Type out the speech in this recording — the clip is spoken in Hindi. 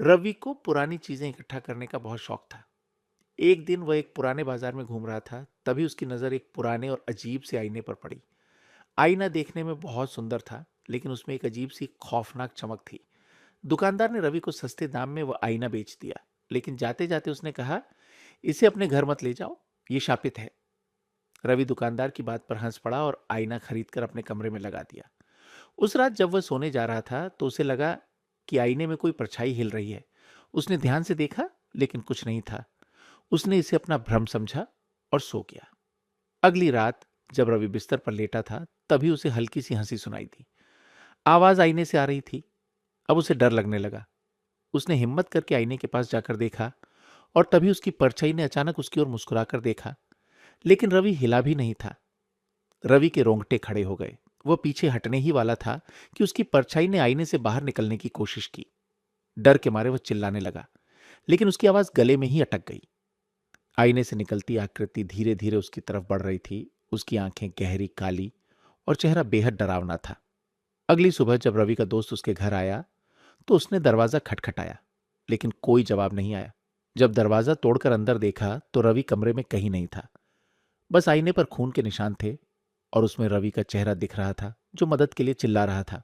रवि को पुरानी चीजें इकट्ठा करने का बहुत शौक था। एक दिन वह एक पुराने बाजार में घूम रहा था, तभी उसकी नजर एक पुराने और अजीब से आईने पर पड़ी। आईना देखने में बहुत सुंदर था, लेकिन उसमें एक अजीब सी खौफनाक चमक थी। दुकानदार ने रवि को सस्ते दाम में वह आईना बेच दिया, लेकिन जाते जाते उसने कहा, इसे अपने घर मत ले जाओ, ये शापित है। रवि दुकानदार की बात पर हंस पड़ा और आईना खरीदकर अपने कमरे में लगा दिया। उस रात जब वह सोने जा रहा था तो उसे लगा कि आईने में कोई परछाई हिल रही है। उसने ध्यान से देखा, लेकिन कुछ नहीं था। उसने इसे अपना भ्रम समझा और सो गया। अगली रात जब रवि बिस्तर पर लेटा था, तभी उसे हल्की सी हंसी सुनाई दी। आवाज आईने से आ रही थी। अब उसे डर लगने लगा। उसने हिम्मत करके आईने के पास जाकर देखा, और तभी उसकी परछाई ने अचानक उसकी ओर मुस्कुराकर देखा। लेकिन रवि हिला भी नहीं था। रवि के रोंगटे खड़े हो गए। वह पीछे हटने ही वाला था कि उसकी परछाई ने आईने से बाहर निकलने की कोशिश की। डर के मारे वह चिल्लाने लगा, लेकिन उसकी आवाज गले में ही अटक गई। आईने से निकलती आकृति धीरे धीरे उसकी तरफ बढ़ रही थी। उसकी आंखें गहरी काली और चेहरा बेहद डरावना था। अगली सुबह जब रवि का दोस्त उसके घर आया तो उसने दरवाजा खटखटाया, लेकिन कोई जवाब नहीं आया। जब दरवाजा तोड़कर अंदर देखा तो रवि कमरे में कहीं नहीं था। बस आईने पर खून के निशान थे, और उसमें रवि का चेहरा दिख रहा था जो मदद के लिए चिल्ला रहा था।